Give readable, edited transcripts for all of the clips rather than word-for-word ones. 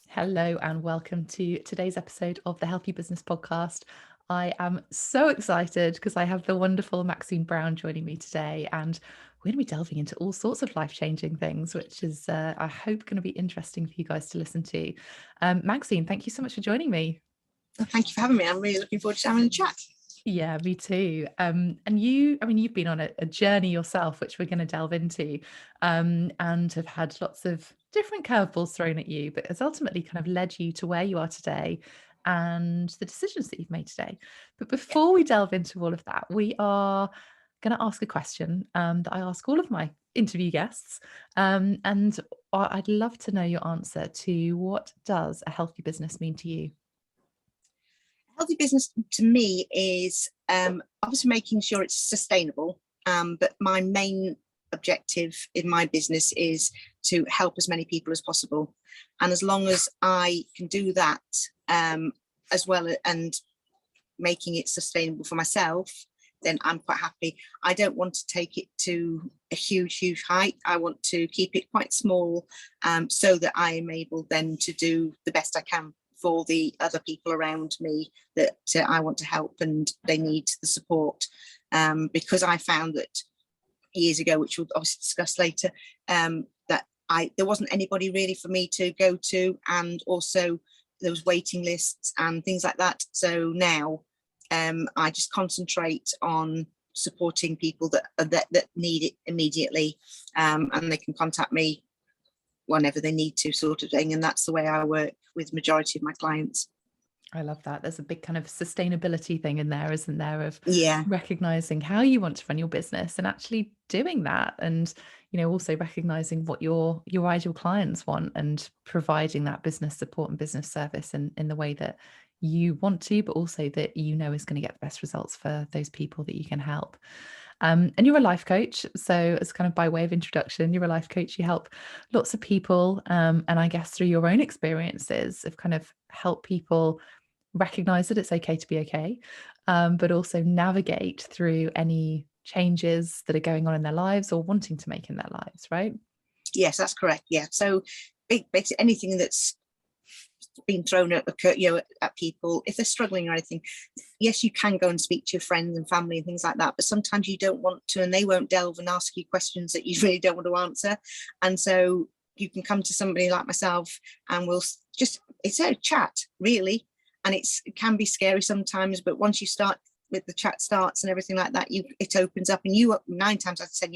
Hello and welcome to today's episode of the Healthy Business Podcast. I am so excited because I have the wonderful Maxine Brown joining me today, and we're going to be delving into all sorts of life-changing things, which is, I hope, going to be interesting for you guys to listen to. Maxine, thank you so much for joining me. Well, thank you for having me. I'm really looking forward to having a chat. Yeah, me too. And you've been on a journey yourself, which we're going to delve into, and have had lots of different curveballs thrown at you, but has ultimately kind of led you to where you are today and the decisions that you've made today. But before we delve into all of that, we are going to ask a question that I ask all of my interview guests. And I'd love to know your answer to what does a healthy business mean to you? Healthy business to me is obviously making sure it's sustainable. But my main objective in my business is to help as many people as possible. And as long as I can do that as well and making it sustainable for myself, then I'm quite happy. I don't want to take it to a huge height. I want to keep it quite small so that I am able then to do the best I can for the other people around me that I want to help, and they need the support. Because I found that years ago, which we'll obviously discuss later, that there wasn't anybody really for me to go to, and also there was waiting lists and things like that. So now I just concentrate on supporting people that need it immediately, and they can contact me whenever they need to, sort of thing. And that's the way I work with majority of my clients. I love that. There's a big kind of sustainability thing in there, isn't there, of Yeah, recognizing how you want to run your business and actually doing that. And, also recognizing what your ideal clients want and providing that business support and business service in the way that you want to, but also that is going to get the best results for those people that you can help. And you're a life coach. So as kind of by way of introduction, you're a life coach. You help lots of people. And I guess through your own experiences have kind of helped people recognize that it's okay to be okay, but also navigate through any changes that are going on in their lives or wanting to make in their lives, right? yes, that's correct. Yeah, so basically anything that's been thrown at people, if they're struggling or anything, yes, you can go and speak to your friends and family and things like that, but sometimes you don't want to, and they won't delve and ask you questions that you really don't want to answer. And so you can come to somebody like myself and it's a chat really, and it can be scary sometimes, but once you start with the chat starts and everything like that, it opens up, and you 9 times out of 10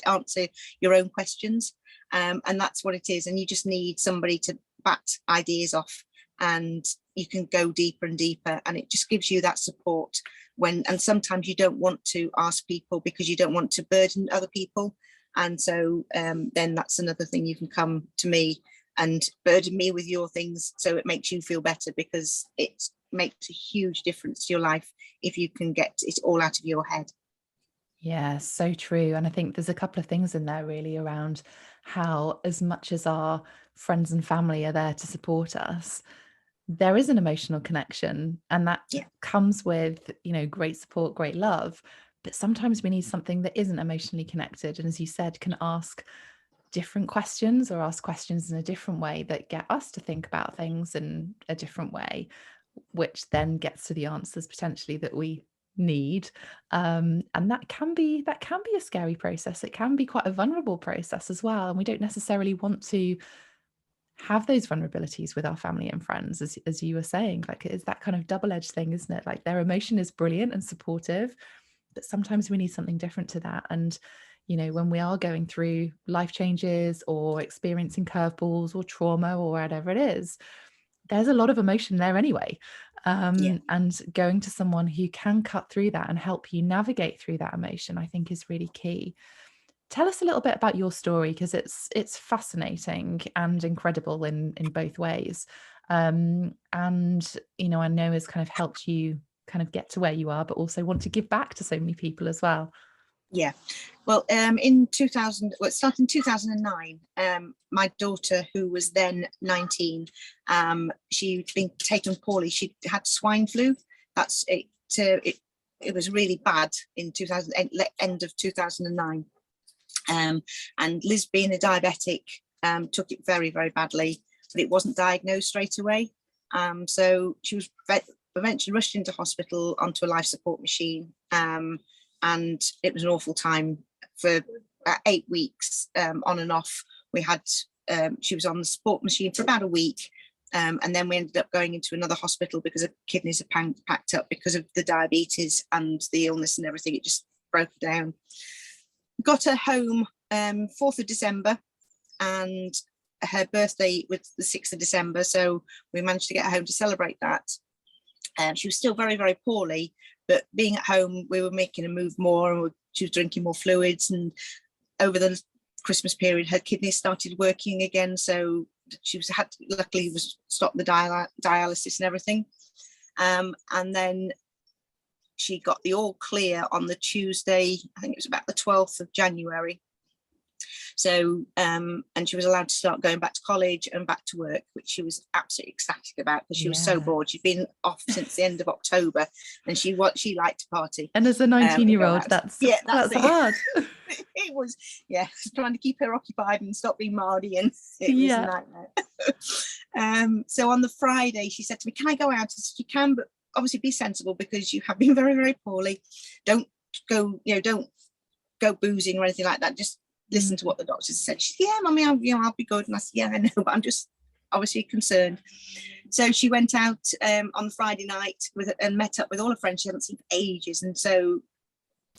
answer your own questions, and that's what it is. And you just need somebody to bat ideas off, and you can go deeper and deeper, and it just gives you that support and sometimes you don't want to ask people because you don't want to burden other people. And so then that's another thing, you can come to me and burden me with your things, so it makes you feel better, because it makes a huge difference to your life if you can get it all out of your head. Yeah, so true. And I think there's a couple of things in there really around how, as much as our friends and family are there to support us, there is an emotional connection, and that Yeah, comes with, great support, great love. But sometimes we need something that isn't emotionally connected. And as you said, can ask different questions or ask questions in a different way that get us to think about things in a different way, which then gets to the answers potentially that we need. And that can be a scary process. It can be quite a vulnerable process as well. And we don't necessarily want to have those vulnerabilities with our family and friends, as you were saying. Like, it's that kind of double-edged thing, isn't it? Like, their emotion is brilliant and supportive, but sometimes we need something different to that. And when we are going through life changes or experiencing curveballs or trauma or whatever it is, there's a lot of emotion there anyway. yeah. And going to someone who can cut through that and help you navigate through that emotion, I think, is really key. Tell us a little bit about your story, because it's fascinating and incredible in both ways. And I know has kind of helped you kind of get to where you are, but also want to give back to so many people as well. Yeah. Well, in 2000, well, it started in 2009. My daughter, who was then 19, she'd been taken poorly. She had swine flu. That's it. It was really bad in 2000, end of 2009. And Liz, being a diabetic, took it very, very badly. but it wasn't diagnosed straight away. So she was eventually rushed into hospital onto a life support machine, and it was an awful time for 8 weeks, on and off. We had she was on the support machine for about a week, and then we ended up going into another hospital because her kidneys are packed up because of the diabetes and the illness and everything. It just broke down. Got her home 4th of December, and her birthday was the 6th of December, so we managed to get her home to celebrate that. She was still very, very poorly, but being at home, we were making her move more, and she was drinking more fluids, and over the Christmas period, her kidneys started working again, so she luckily stopped the dialysis and everything. And then she got the all clear on the Tuesday, I think it was about the 12th of January. So, and she was allowed to start going back to college and back to work, which she was absolutely ecstatic about, because she was so bored. She'd been off since the end of October, and she liked to party. And as a 19-year-old, that's hard. It was, trying to keep her occupied and stop being mardy, and it was a nightmare. So on the Friday, she said to me, "Can I go out?" I said, "You can, but obviously be sensible, because you have been very, very poorly. Don't go boozing or anything like that. Just listen to what the doctors said." She said, "Yeah, Mummy, I'll be good." And I said, "Yeah, I know, but I'm just obviously concerned." So she went out on Friday night and met up with all her friends she hadn't seen for ages. And so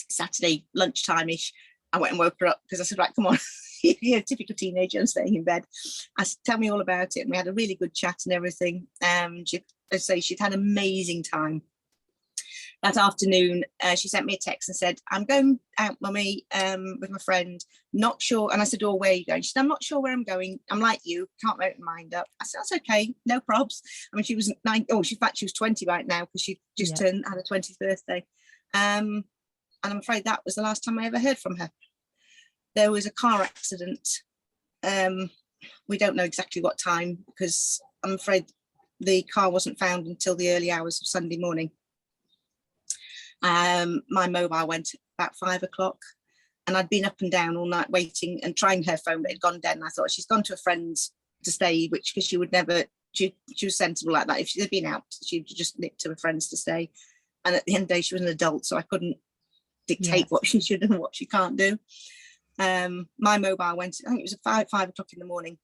Saturday lunchtime-ish, I went and woke her up, because I said, "Right, come on." You're a typical teenager and staying in bed. I said, "Tell me all about it." And we had a really good chat and everything. She'd had an amazing time. That afternoon, she sent me a text and said, "I'm going out, Mummy, with my friend. Not sure." And I said, "Oh, where are you going?" She said, "I'm not sure where I'm going. I'm like you, can't make my mind up." I said, "That's okay, no probs." I mean, she was 9. Oh, in fact, she was 20 right now, because she just had her 20th birthday. And I'm afraid that was the last time I ever heard from her. There was a car accident. We don't know exactly what time, because I'm afraid the car wasn't found until the early hours of Sunday morning. My mobile went about 5 o'clock, and I'd been up and down all night waiting and trying her phone, but it had gone dead. And I thought, she's gone to a friend's to stay, because she would never, she was sensible like that. If she had been out, she'd just nipped to her friends to stay. And at the end of the day, she was an adult, so I couldn't dictate what she should and what she can't do. My mobile went, I think it was 5 o'clock in the morning,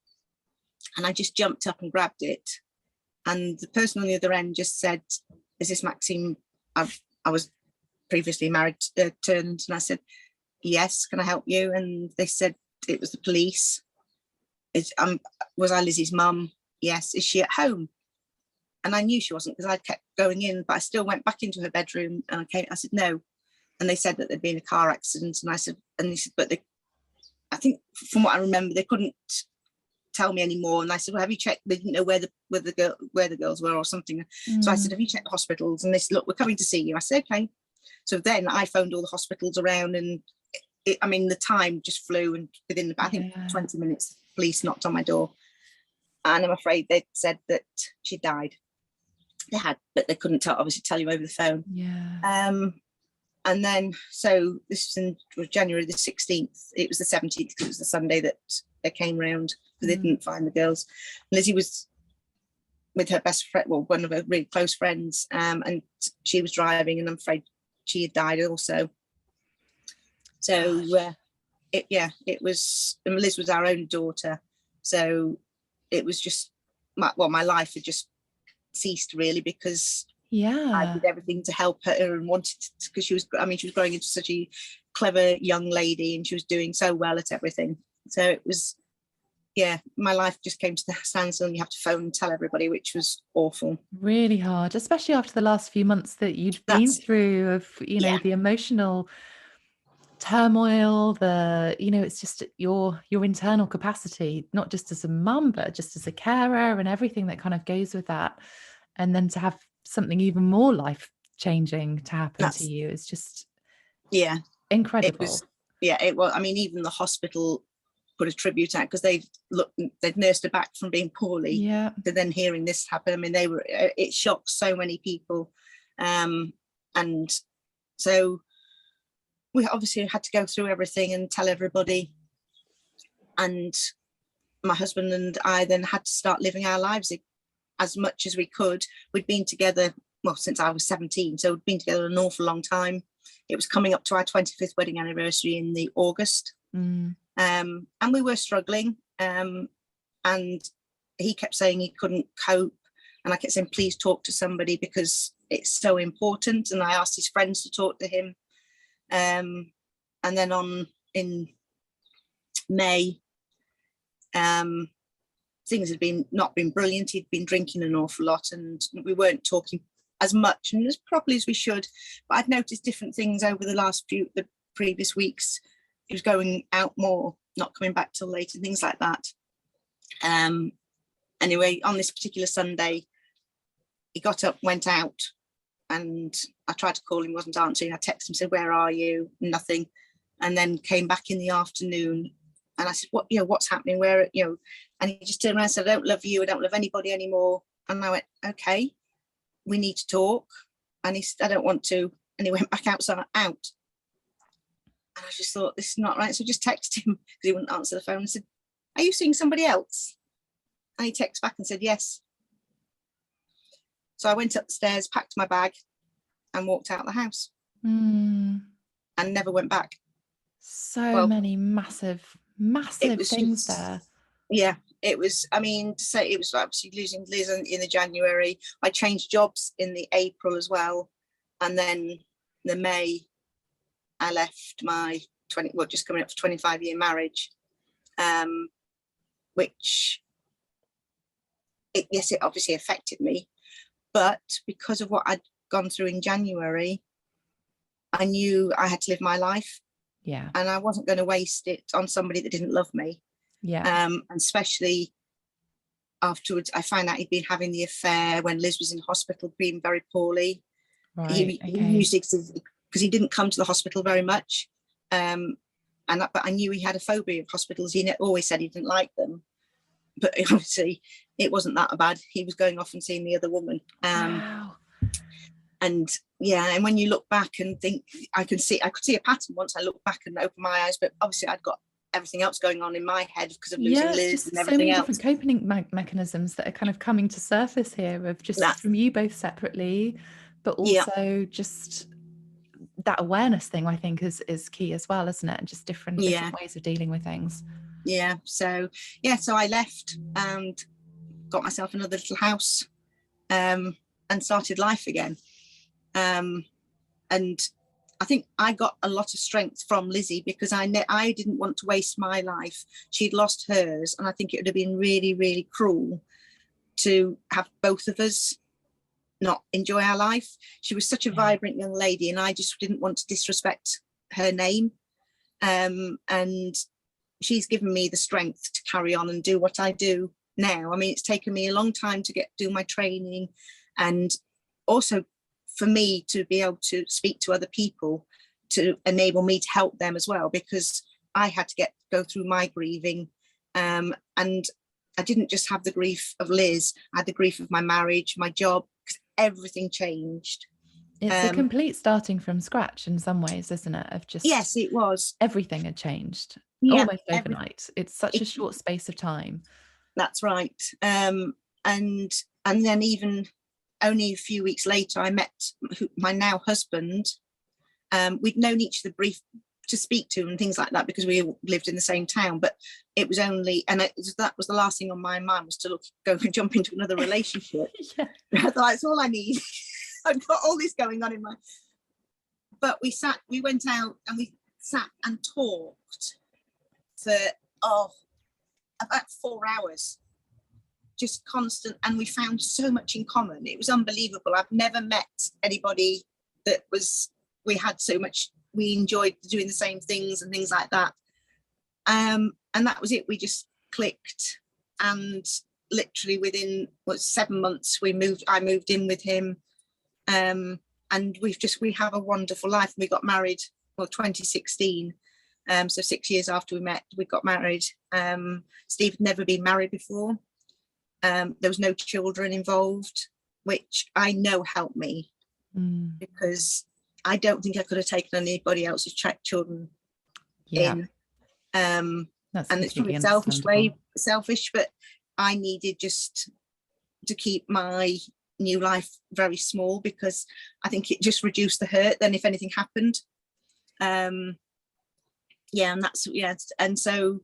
and I just jumped up and grabbed it. And the person on the other end just said, "Is this Maxine?" I was previously married, turned, and I said, "Yes, can I help you?" And they said it was the police. Was I Lizzie's mum? "Yes." "Is she at home?" And I knew she wasn't, because I kept going in, but I still went back into her bedroom, and I said, "No." And they said that there'd been a car accident, and I said, and they said, but I think from what I remember, they couldn't tell me anymore. And I said, "Well, have you checked?" They didn't know where the girls were or something. So I said, "Have you checked the hospitals?" And they said, "Look, we're coming to see you." I said, "Okay." So then I phoned all the hospitals around, and the time just flew. And within I think 20 minutes, police knocked on my door, and I'm afraid they said that she died. They had, but they couldn't tell you over the phone. And then, so this was January the 16th. It was the 17th, because it was the Sunday that they came round, because they didn't find the girls. Lizzie was with her best friend, well, one of her really close friends, and she was driving, and I'm afraid she had died also. So it was, and Liz was our own daughter, so it was just my life had just ceased, really, because I did everything to help her and wanted to, because she was growing into such a clever young lady, and she was doing so well at everything. So it was, my life just came to the standstill, and you have to phone and tell everybody, which was awful. Really hard, especially after the last few months that you'd been through of, the emotional turmoil, it's just your internal capacity, not just as a mum, but just as a carer, and everything that kind of goes with that. And then to have something even more life-changing to happen to you is just incredible. It was. I mean, even the hospital put a tribute out, because they'd nursed her back from being poorly to then hearing this happen. I mean, it shocked so many people, and so we obviously had to go through everything and tell everybody. And my husband and I then had to start living our lives as much as we could. We'd been together, well, since I was 17, so we'd been together an awful long time. It was coming up to our 25th wedding anniversary in the August. And we were struggling. And he kept saying he couldn't cope. And I kept saying, please talk to somebody because it's so important. And I asked his friends to talk to him. And then in May, things had not been brilliant. He'd been drinking an awful lot and we weren't talking as much and as properly as we should. But I'd noticed different things over the previous weeks. He was going out more, not coming back till late and things like that. Anyway, on this particular Sunday, he got up, went out, and I tried to call him, wasn't answering. I texted him, said, where are you? Nothing. And then came back in the afternoon and I said, what's happening? Where, and he just turned around and said, I don't love you. I don't love anybody anymore. And I went, okay, we need to talk. And he said, I don't want to. And he went back out. And I just thought, this is not right. So I just texted him because he wouldn't answer the phone. I said, are you seeing somebody else? And he texted back and said, yes. So I went upstairs, packed my bag and walked out of the house and never went back. So many massive things there. Yeah, it was, to say it was absolutely losing Liz in the January. I changed jobs in the April as well. And then the May, I left my just coming up to 25-year marriage, which, it obviously affected me. But because of what I'd gone through in January, I knew I had to live my life. Yeah. And I wasn't going to waste it on somebody that didn't love me. Yeah. And especially afterwards, I found out he'd been having the affair when Liz was in hospital, being very poorly. Right. He used it because he didn't come to the hospital very much. But I knew he had a phobia of hospitals. He always said he didn't like them. But obviously, it wasn't that bad. He was going off and seeing the other woman. Wow. And and when you look back and think, I could see a pattern once I looked back and opened my eyes. But obviously, I'd got everything else going on in my head because of losing Liz and everything else. So many different coping mechanisms that are kind of coming to surface here of just from you both separately, but also just that awareness thing, I think is key as well, isn't it? Just different ways of dealing with things. Yeah. So I left and got myself another little house and started life again. And I think I got a lot of strength from Lizzie because I didn't want to waste my life. She'd lost hers, and I think it would have been really, really cruel to have both of us not enjoy our life. She was such a vibrant young lady, and I just didn't want to disrespect her name. And she's given me the strength to carry on and do what I do now. I mean, it's taken me a long time to do my training, and also for me to be able to speak to other people to enable me to help them as well, because I had to go through my grieving. And I didn't just have the grief of Liz, I had the grief of my marriage, my job, because everything changed. It's a complete starting from scratch in some ways, isn't it? Of just, yes, it was. Everything had changed almost overnight. It's such a short space of time. That's right. And then even only a few weeks later, I met my now husband. We'd known each other brief to speak to and things like that because we lived in the same town. But it was only, that was the last thing on my mind, was to go and jump into another relationship. That's all I need. I've got all this going on in my. But we went out and we sat and talked for about 4 hours. Just constant, and we found so much in common. It was unbelievable. I've never met anybody that we had so much, we enjoyed doing the same things and things like that. And that was it. We just clicked, and literally within 7 months I moved in with him. And we have a wonderful life. We got married 2016. So 6 years after we met, we got married. Steve had never been married before. There was no children involved, which I know helped me because I don't think I could have taken anybody else's children in. That's And it's probably completely understandable. selfish, but I needed just to keep my new life very small, because I think it just reduced the hurt then if anything happened. And that's, and so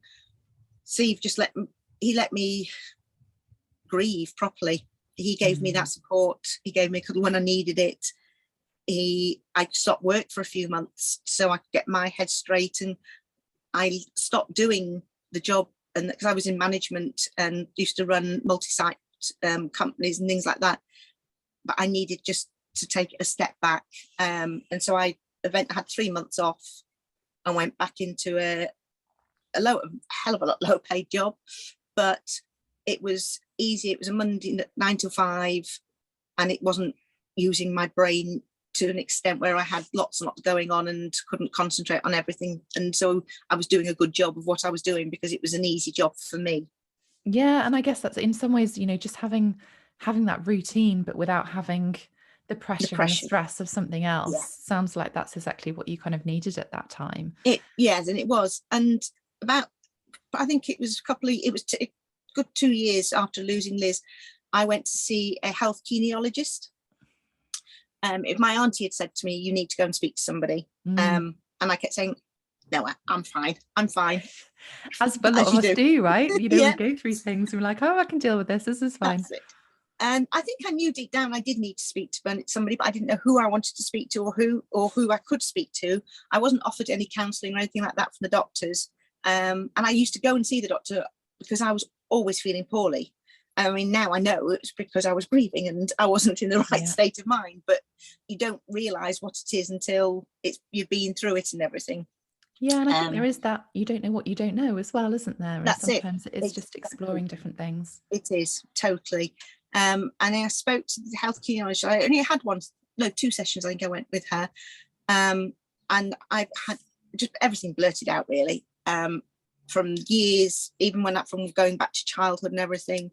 Steve just let me grieve properly. He gave me that support. He gave me when I needed it. I stopped work for a few months so I could get my head straight, and I stopped doing the job, and because I was in management and used to run multi-site companies and things like that, but I needed just to take a step back, and so I had 3 months off and went back into a hell of a lot lower paid job, but it was easy. It was a Monday 9 to 5, and it wasn't using my brain to an extent where I had lots and lots going on and couldn't concentrate on everything. And so I was doing a good job of what I was doing because it was an easy job for me. Yeah, and I guess that's in some ways, just having that routine, but without having the pressure and the stress of something else. Sounds like that's exactly what you kind of needed at that time. Yes, and it was. And I think it was a good 2 years after losing Liz, I went to see a health genealogist. If my auntie had said to me, you need to go and speak to somebody, and I kept saying, no, I'm fine. As a lot of us do, right? We go through things and we're like, oh, I can deal with this. This is fine. That's it. And I think I knew deep down I did need to speak to somebody, but I didn't know who I wanted to speak to or who I could speak to. I wasn't offered any counselling or anything like that from the doctors. And I used to go and see the doctor because I was always feeling poorly. I mean, now I know it's because I was grieving and I wasn't in the right state of mind, but you don't realise what it is until you've been through it and everything. Yeah, and I think there is that you don't know what you don't know as well, isn't there? And sometimes it is it's just exploring different things. It is, totally. And I spoke to the health genealogist. I only had 2 sessions, I think I went with her. And I've had just everything blurted out, really, from years, even from going back to childhood and everything.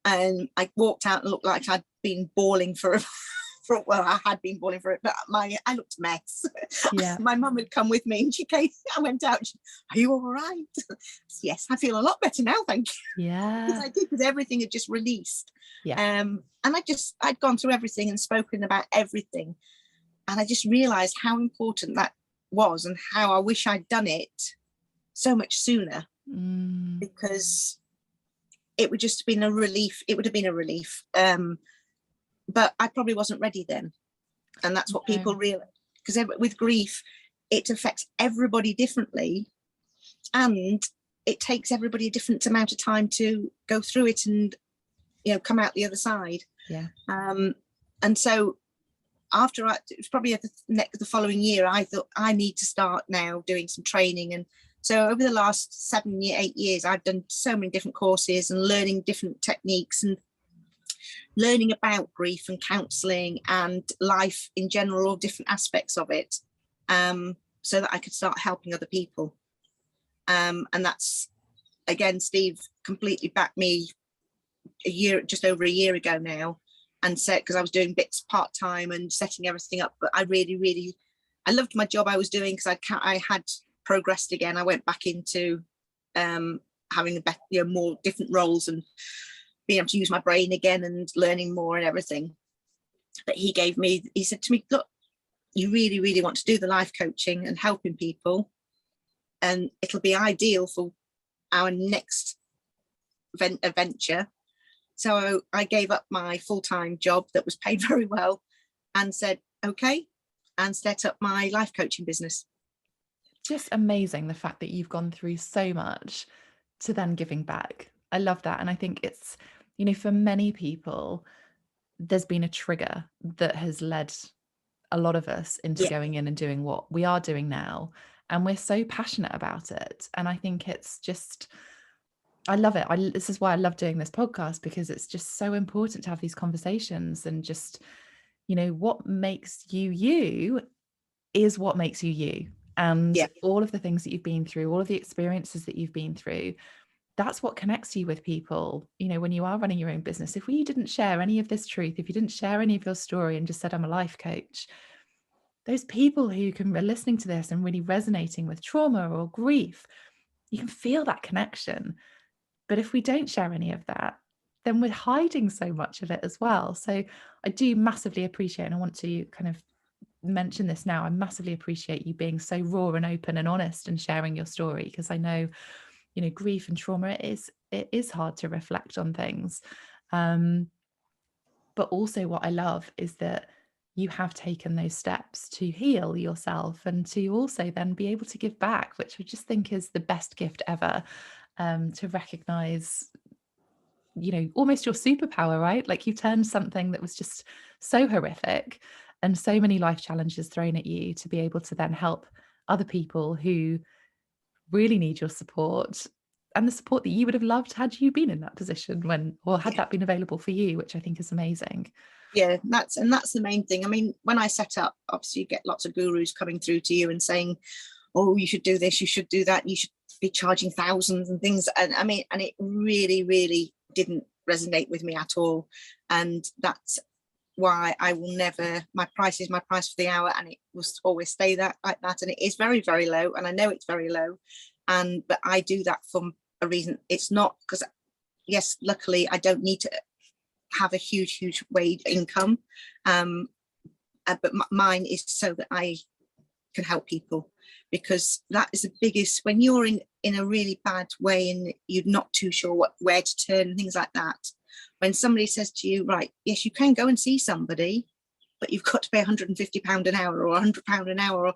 And I walked out and looked like I'd been bawling I had been bawling for it, but I looked a mess. Yeah. My mum had come with me and I went out. Are you all right? Yes, I feel a lot better now, thank you. Yeah. Because I did, because everything had just released. Yeah. And I'd gone through everything and spoken about everything. And I just realised how important that was and how I wish I'd done it so much sooner. Because it would just have been a relief. It would have been a relief. But I probably wasn't ready then. And that's what people realize. Because with grief, it affects everybody differently. And it takes everybody a different amount of time to go through it and, come out the other side. Yeah. And so it was probably the following year, I thought I need to start now doing some training. And so over the last 8 years, I've done so many different courses and learning different techniques and learning about grief and counselling and life in general, all different aspects of it, so that I could start helping other people. And that's, again, Steve completely backed me just over a year ago now, and said, because I was doing bits part-time and setting everything up, but I really, I loved my job I was doing because I had progressed again. I went back into having more different roles and being able to use my brain again and learning more and everything. But he said to me, look, you really want to do the life coaching and helping people, and it'll be ideal for our next venture. So I gave up my full-time job that was paid very well and said, okay, and set up my life coaching business. Just amazing, the fact that you've gone through so much to then giving back. I love that. And I think it's, for many people, there's been a trigger that has led a lot of us into going in and doing what we are doing now. And we're so passionate about it. And I think it's just, I love it. This is why I love doing this podcast, because it's just so important to have these conversations and just, what makes you is what makes you. And all of the things that you've been through, all of the experiences that you've been through, that's what connects you with people, when you are running your own business. If you didn't share any of this truth, if you didn't share any of your story and just said, I'm a life coach, those people who are listening to this and really resonating with trauma or grief, you can feel that connection. But if we don't share any of that, then we're hiding so much of it as well. So I do massively appreciate, and I want to kind of mention this now, I massively appreciate you being so raw and open and honest and sharing your story, because I know, you know, grief and trauma, it is hard to reflect on things. But also what I love is that you have taken those steps to heal yourself and to also then be able to give back, which I just think is the best gift ever, to recognize, you know, almost your superpower, right? Like you turned something that was just so horrific and so many life challenges thrown at you to be able to then help other people who really need your support, and the support that you would have loved had you been in that position when, or had that been available for you, which I think is amazing. Yeah, that's the main thing. I mean, when I set up, obviously you get lots of gurus coming through to you and saying, oh, you should do this, you should do that, you should be charging thousands and things. And I mean, and it really, really didn't resonate with me at all. And that's why I will never, my price is my price for the hour, and it will always stay that like that. And it is very, very low, and I know it's very low. And but I do that for a reason. It's not because, yes, luckily I don't need to have a huge wage income, but mine is so that I can help people, because that is the biggest, when you're in a really bad way and you're not too sure where to turn and things like that. When somebody says to you, right, yes, you can go and see somebody, but you've got to pay £150 an hour or £100 an hour, or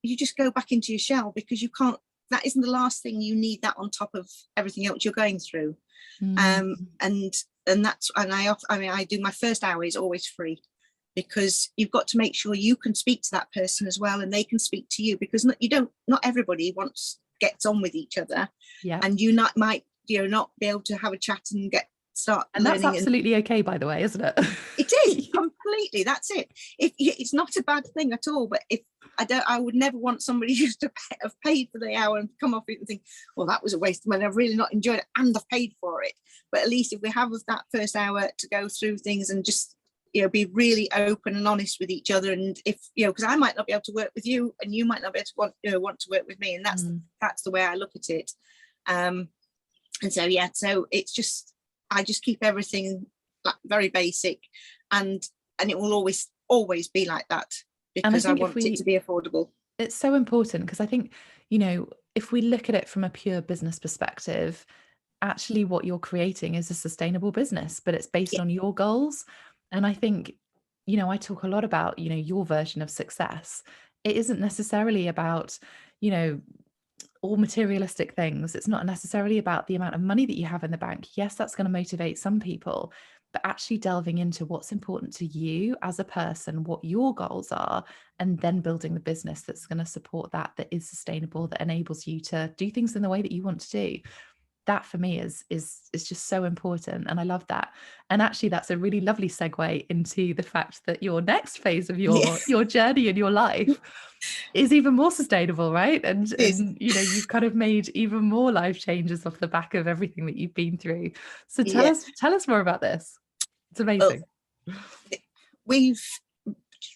you just go back into your shell, because you can't, that isn't the last thing you need, that on top of everything else you're going through. And that's, and I do, my first hour is always free, because you've got to make sure you can speak to that person as well, and they can speak to you, because not everybody gets on with each other. Yeah. And you might not be able to have a chat and start and learning. That's absolutely okay, by the way, isn't it? It is completely, that's it. It's not a bad thing at all, but if I would never want somebody just to have paid for the hour and come off it and think, well, that was a waste of money, I've really not enjoyed it and I've paid for it. But at least if we have that first hour to go through things and just be really open and honest with each other, and if because I might not be able to work with you and you might not be able to want to work with me, and that's the way I look at it. And so so it's just, I just keep everything like very basic, and it will always be like that, because I want it to be affordable. It's so important, because I think, if we look at it from a pure business perspective, actually what you're creating is a sustainable business, but it's based on your goals. And I think, I talk a lot about, your version of success. It isn't necessarily about, all materialistic things. It's not necessarily about the amount of money that you have in the bank. Yes, that's going to motivate some people, but actually delving into what's important to you as a person, what your goals are, and then building the business that's going to support that is sustainable, that enables you to do things in the way that you want to do. That for me is just so important, and I love that. And actually that's a really lovely segue into the fact that your next phase of your journey in your life is even more sustainable, right? And you've kind of made even more life changes off the back of everything that you've been through. So tell us more about this. It's amazing. Well, we've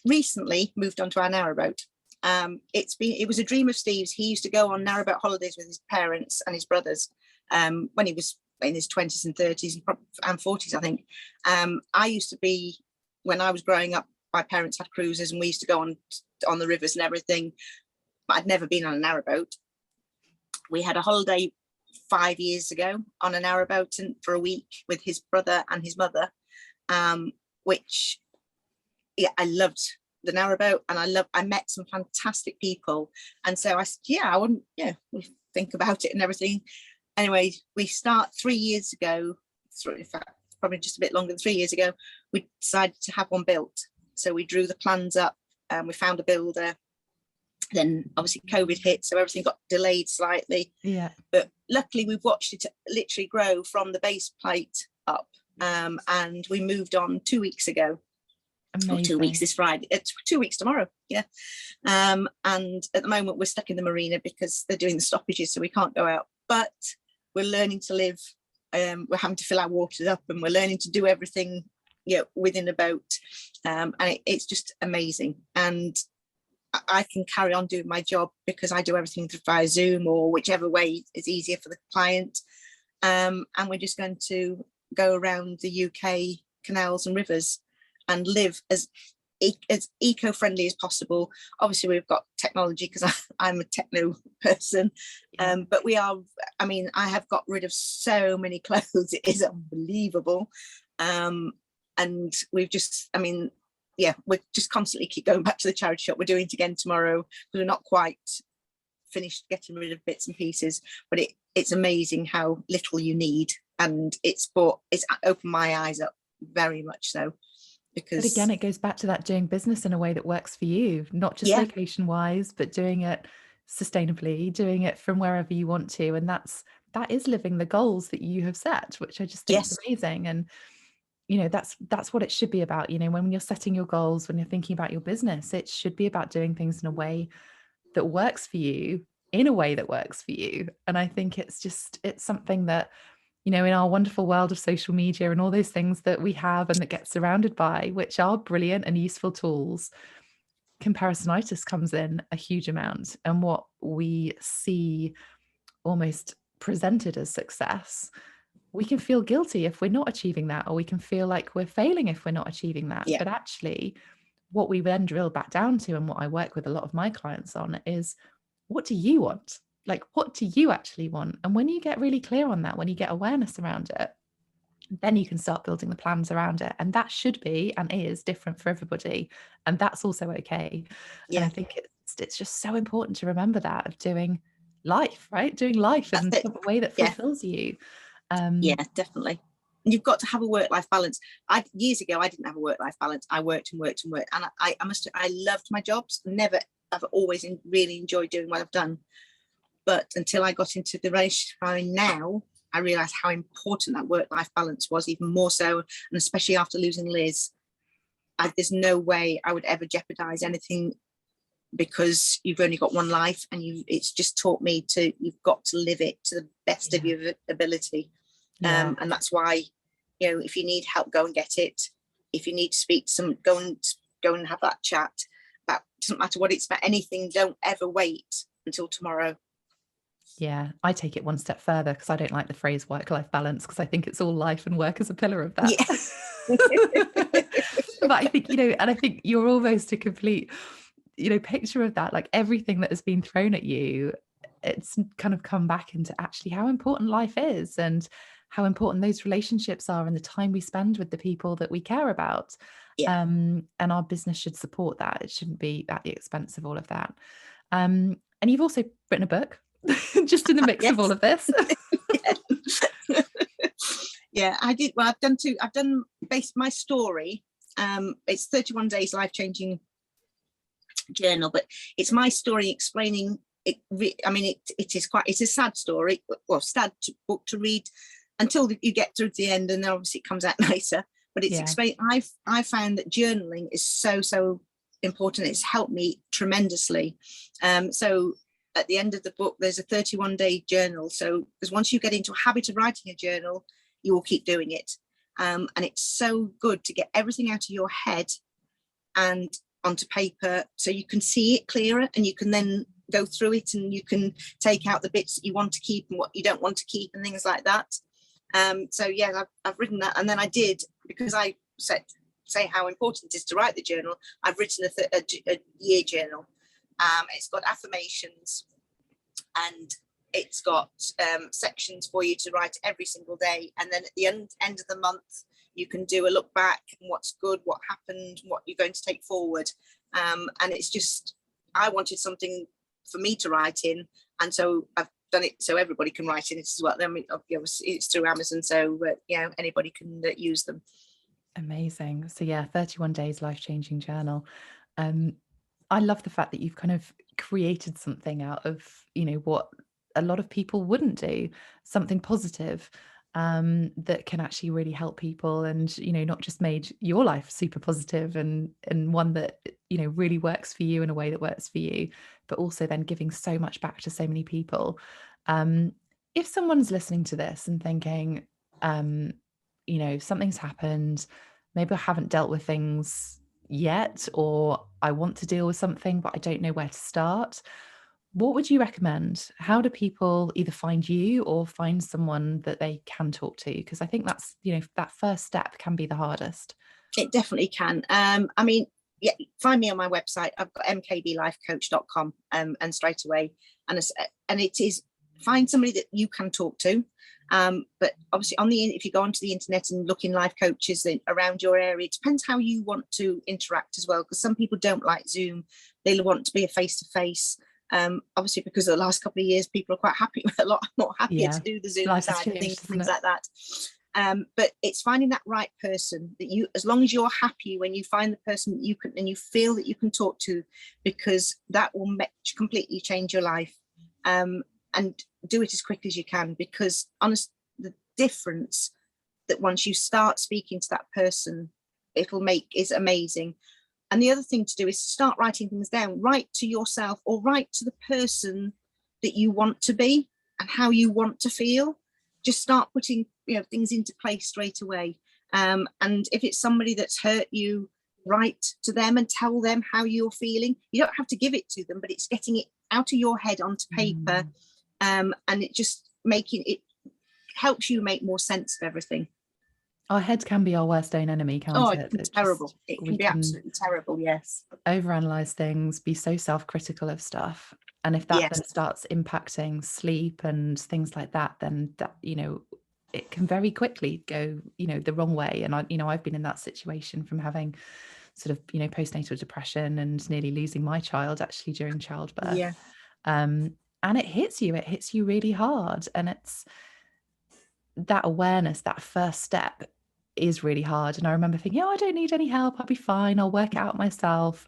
recently moved onto our narrowboat. It was a dream of Steve's. He used to go on narrowboat holidays with his parents and his brothers when he was in his 20s and 30s and 40s, I think. I used to be, when I was growing up, my parents had cruises and we used to go on the rivers and everything, but I'd never been on a narrowboat. We had a holiday 5 years ago on a narrowboat for a week with his brother and his mother, which I loved the narrowboat, and I met some fantastic people. And so I said, we think about it and everything. Anyway, we start 3 years ago, in fact, probably just a bit longer than 3 years ago, we decided to have one built. So we drew the plans up and we found a builder. Then obviously COVID hit, so everything got delayed slightly. Yeah. But luckily we've watched it literally grow from the base plate up. And we moved on 2 weeks ago. Amazing. Or 2 weeks this Friday. It's 2 weeks tomorrow. Yeah. And at the moment we're stuck in the marina because they're doing the stoppages, so we can't go out. But we're learning to live. We're having to fill our waters up, and we're learning to do everything within a boat. And it's just amazing. And I can carry on doing my job because I do everything via Zoom or whichever way is easier for the client. And we're just going to go around the UK canals and rivers and live as eco-friendly as possible. Obviously, we've got technology because I'm a techno person, but we are, I mean, I have got rid of so many clothes, it is unbelievable. And we've just, I mean, yeah, we just constantly keep going back to the charity shop. We're doing it again tomorrow because we're not quite finished getting rid of bits and pieces, but it's amazing how little you need. And it's opened my eyes up very much so. Because, but again, it goes back to that doing business in a way that works for you, not just location wise, but doing it sustainably, doing it from wherever you want to. And that is living the goals that you have set, which I just think is amazing. And you know, that's what it should be about. You know, when you're setting your goals, when you're thinking about your business, it should be about doing things in a way that works for you, in a way that works for you. And I think it's something that, you know, in our wonderful world of social media and all those things that we have and that get surrounded by, which are brilliant and useful tools, comparisonitis comes in a huge amount. And what we see almost presented as success, we can feel guilty if we're not achieving that, or we can feel like we're failing if we're not achieving that. But actually, what we then drill back down to, and what I work with a lot of my clients on, is what do you want? Like, what do you actually want? And when you get really clear on that, when you get awareness around it, then you can start building the plans around it. And that should be and is different for everybody. And that's also okay. And I think it's just so important to remember that, of doing life, right? Doing life in a way that fulfills you. Definitely. You've got to have a work-life balance. Years ago, I didn't have a work-life balance. I worked and worked and worked. And I loved my jobs. I've always really enjoyed doing what I've done. But until I got into the relationship I'm in now, I realised how important that work-life balance was, even more so. And especially after losing Liz, there's no way I would ever jeopardise anything, because you've only got one life, and it's just taught me you've got to live it to the best of your ability. And that's why, you know, if you need help, go and get it. If you need to speak to someone, go and have that chat. It doesn't matter what it's about, anything. Don't ever wait until tomorrow. Yeah, I take it one step further, because I don't like the phrase work-life balance, because I think it's all life and work as a pillar of that. But I think, you know, and I think you're almost a complete, you know, picture of that. Like, everything that has been thrown at you, it's kind of come back into actually how important life is, and how important those relationships are, and the time we spend with the people that we care about. And our business should support that. It shouldn't be at the expense of all of that. And you've also written a book just in the mix of all of this. I did. Well, I've done my story. It's 31 Days Life-Changing Journal, but it's my story explaining it. I mean, it's a sad story, well, sad book to read until you get through to the end, and then obviously it comes out nicer. But it's explained. I found that journaling is so important. It's helped me tremendously. So at the end of the book, there's a 31-day journal. So because once you get into a habit of writing a journal, you will keep doing it. And it's so good to get everything out of your head and onto paper, so you can see it clearer, and you can then go through it, and you can take out the bits that you want to keep and what you don't want to keep, and things like that. So yeah, I've written that, and then I did, because I say how important it is to write the journal, I've written a year journal. It's got affirmations, and it's got sections for you to write every single day, and then at the end of the month you can do a look back and what's good, what happened, what you're going to take forward. And it's just, I wanted something for me to write in, and so I've done it so everybody can write in it as well. I mean, it's through Amazon, so anybody can use them. Amazing. So yeah, 31 Days Life-Changing Journal. I love the fact that you've kind of created something out of, you know, what a lot of people wouldn't do, something positive, that can actually really help people, and, you know, not just made your life super positive and one that, you know, really works for you in a way that works for you, but also then giving so much back to so many people. If someone's listening to this and thinking, you know, something's happened, maybe I haven't dealt with things yet, or I want to deal with something, but I don't know where to start. What would you recommend? How do people either find you or find someone that they can talk to? Because I think that's, that first step can be the hardest. It definitely can. I mean, yeah, find me on my website. I've got mkblifecoach.com, and straight away. And it is, find somebody that you can talk to. But obviously if you go onto the internet and look in life coaches around your area, it depends how you want to interact as well. Because some people don't like Zoom. They want to be a face-to-face. Obviously, because of the last couple of years, people are quite happy, a lot more happier to do the Zoom side of things like that. But it's finding that right person that you, as long as you're happy when you find the person that you can and you feel that you can talk to, because that will completely change your life. And do it as quick as you can, because honestly, the difference that once you start speaking to that person, it'll make is amazing. And the other thing to do is start writing things down. Write to yourself or write to the person that you want to be and how you want to feel. Just start putting things into place straight away. And if it's somebody that's hurt you, write to them and tell them how you're feeling. You don't have to give it to them, but it's getting it out of your head onto paper. And it just helps you make more sense of everything. Our head can be our worst own enemy, can't it? It's terrible. It can be absolutely terrible, yes. Overanalyze things, be so self-critical of stuff. And if that then starts impacting sleep and things like that, then that, it can very quickly go, the wrong way. And I've been in that situation from having sort of, postnatal depression and nearly losing my child actually during childbirth. Yeah. And it hits you really hard. And it's that awareness, that first step is really hard. And I remember thinking, I don't need any help. I'll be fine. I'll work it out myself.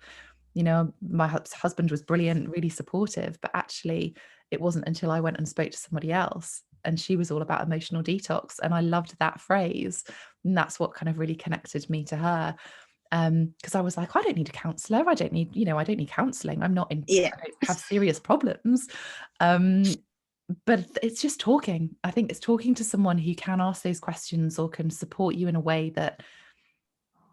My husband was brilliant, really supportive, but actually it wasn't until I went and spoke to somebody else, and she was all about emotional detox. And I loved that phrase. And that's what kind of really connected me to her. Because I was like, I don't need a counselor. I don't need counseling. I don't have serious problems. But it's just talking. I think it's talking to someone who can ask those questions or can support you in a way that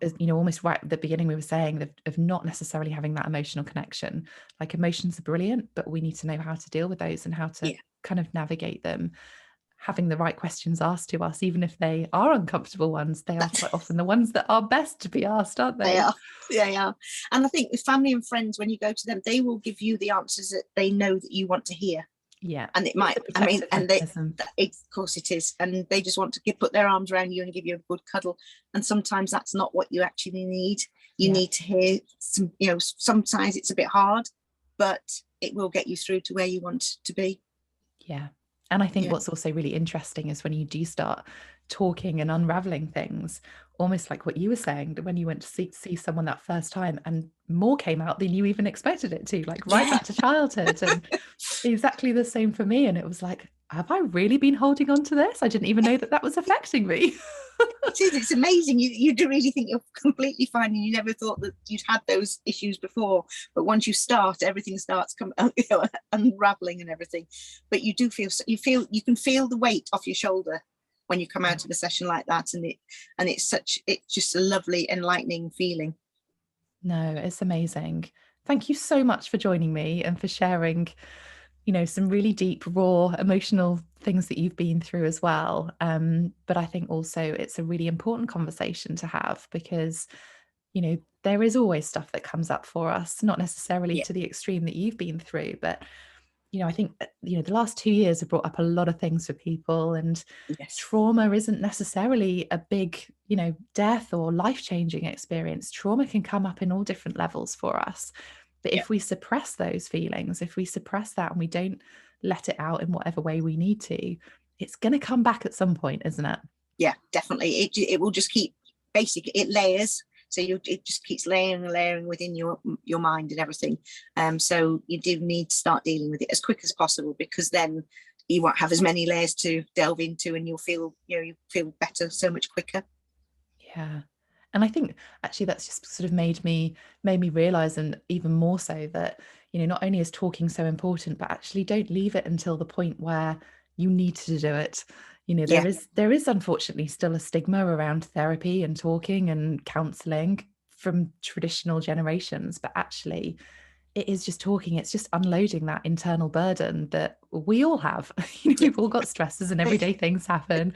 is, almost right at the beginning we were saying of not necessarily having that emotional connection. Like, emotions are brilliant, but we need to know how to deal with those and how to kind of navigate them. Having the right questions asked to us, even if they are uncomfortable ones, they are quite often the ones that are best to be asked, aren't they? They are. And I think with family and friends, when you go to them, they will give you the answers that they know that you want to hear. Yeah. And it might, of course it is. And they just want to put their arms around you and give you a good cuddle. And sometimes that's not what you actually need. You need to hear some, sometimes it's a bit hard, but it will get you through to where you want to be. Yeah. And I think what's also really interesting is when you do start talking and unraveling things, almost like what you were saying, that when you went to see someone that first time and more came out than you even expected it to, like right back to childhood. And exactly the same for me. And it was like, have I really been holding on to this? I didn't even know that was affecting me. It's amazing. You do really think you're completely fine, and you never thought that you'd had those issues before. But once you start, everything starts unraveling and everything. But you do you can feel the weight off your shoulder when you come out of a session like that, and it's just a lovely, enlightening feeling. No, it's amazing. Thank you so much for joining me and for sharing some really deep, raw, emotional things that you've been through as well. But I think also it's a really important conversation to have, because, there is always stuff that comes up for us, not necessarily to the extreme that you've been through. But, I think, the last 2 years have brought up a lot of things for people, and trauma isn't necessarily a big, death or life-changing experience. Trauma can come up in all different levels for us. But if we suppress those feelings, if we suppress that and we don't let it out in whatever way we need to, it's going to come back at some point, isn't it? Yeah, definitely. It will just keep, basically, it layers. So it just keeps layering and layering within your mind and everything. So you do need to start dealing with it as quick as possible, because then you won't have as many layers to delve into, and you'll feel, you feel better so much quicker. Yeah. And I think actually that's just sort of made me realize, and even more so, that, not only is talking so important, but actually don't leave it until the point where you need to do it. There is unfortunately still a stigma around therapy and talking and counseling from traditional generations, but actually it is just talking. It's just unloading that internal burden that we all have. We've all got stresses and everyday things happen.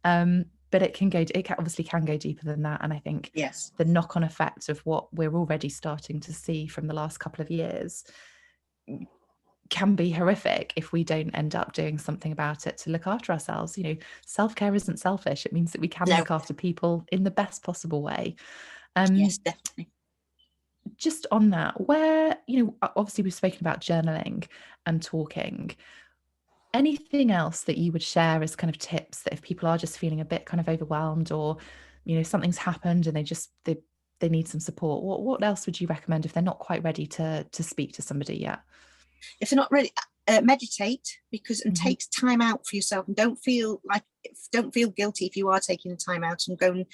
But obviously can go deeper than that. And I think yes, the knock-on effect of what we're already starting to see from the last couple of years can be horrific if we don't end up doing something about it to look after ourselves. Self-care isn't selfish. It means that we can no, look after people in the best possible way. yes, definitely. Just on that, where, obviously we've spoken about journaling and talking. Anything else that you would share as kind of tips that if people are just feeling a bit kind of overwhelmed, or, something's happened and they need some support, what else would you recommend if they're not quite ready to speak to somebody yet? If they're not ready, meditate, and take time out for yourself, and don't feel guilty if you are taking the time out, and go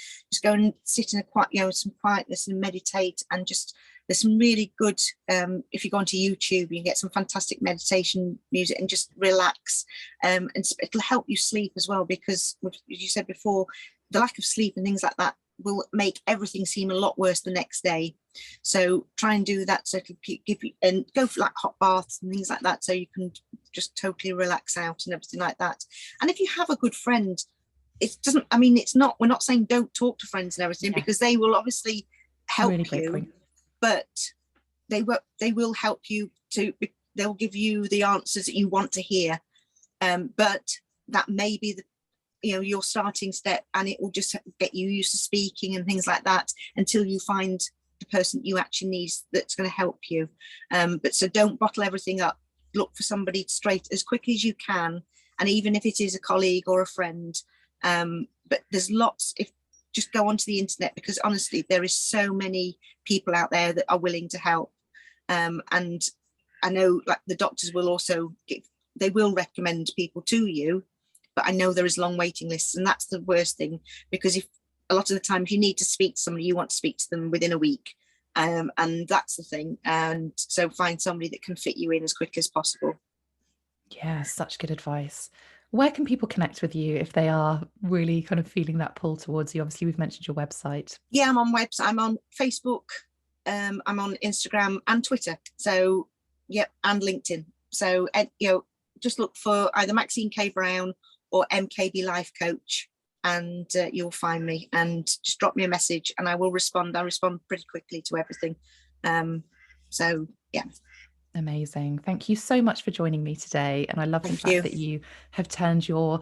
and sit in a quiet, some quietness, and meditate. And just, there's some really good, if you go onto YouTube, you can get some fantastic meditation music and just relax. And it'll help you sleep as well, because as you said before, the lack of sleep and things like that will make everything seem a lot worse the next day. So try and do that, so it'll give you, and go for like hot baths and things like that, so you can just totally relax out and everything like that. And if you have a good friend, we're not saying don't talk to friends and everything, because they will obviously help you, but they will help you they'll give you the answers that you want to hear, but that may be your starting step, and it will just get you used to speaking and things like that until you find the person you actually need that's going to help you. But so don't bottle everything up. Look for somebody straight as quickly as you can, and even if it is a colleague or a friend. But there's lots. Just go onto the internet, because honestly, there is so many people out there that are willing to help. And I know, like, the doctors will also they will recommend people to you, but I know there is long waiting lists, and that's the worst thing, because if a lot of the time, if you need to speak to somebody, you want to speak to them within a week, and that's the thing. And so find somebody that can fit you in as quick as possible. Yeah, such good advice. Where can people connect with you if they are really kind of feeling that pull towards you? Obviously, we've mentioned your website. Yeah, I'm on I'm on Facebook, I'm on Instagram and Twitter. So, and LinkedIn. So, just look for either Maxine K. Brown or MKB Life Coach, and you'll find me. And just drop me a message, and I will respond. I respond pretty quickly to everything. So, yeah. Amazing. Thank you so much for joining me today. And I love the fact that you have turned your,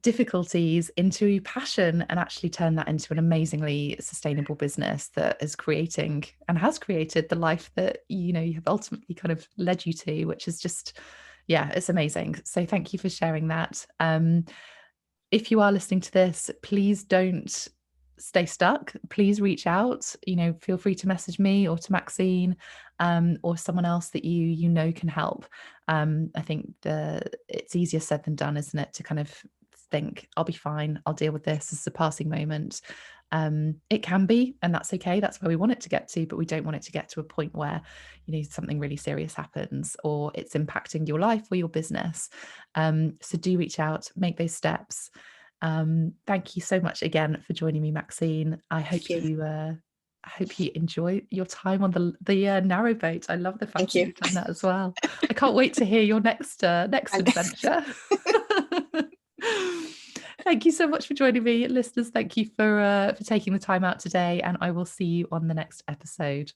difficulties into passion, and actually turned that into an amazingly sustainable business that is creating and has created the life that, you have ultimately kind of led you to, which is just, it's amazing. So thank you for sharing that. If you are listening to this, please don't stay stuck. Please reach out. Feel free to message me or to Maxine, or someone else that you know can help. I think it's easier said than done, isn't it, to kind of think, I'll be fine, I'll deal with this as a passing moment. It can be, and that's okay. That's where we want it to get to, but we don't want it to get to a point where something really serious happens, or it's impacting your life or your business. So do reach out, make those steps. Thank you so much again for joining me, Maxine. I hope you enjoy your time on the narrowboat. I love the fact that you've done that as well. I can't wait to hear your next adventure. Thank you so much for joining me, listeners. Thank you for taking the time out today, and I will see you on the next episode.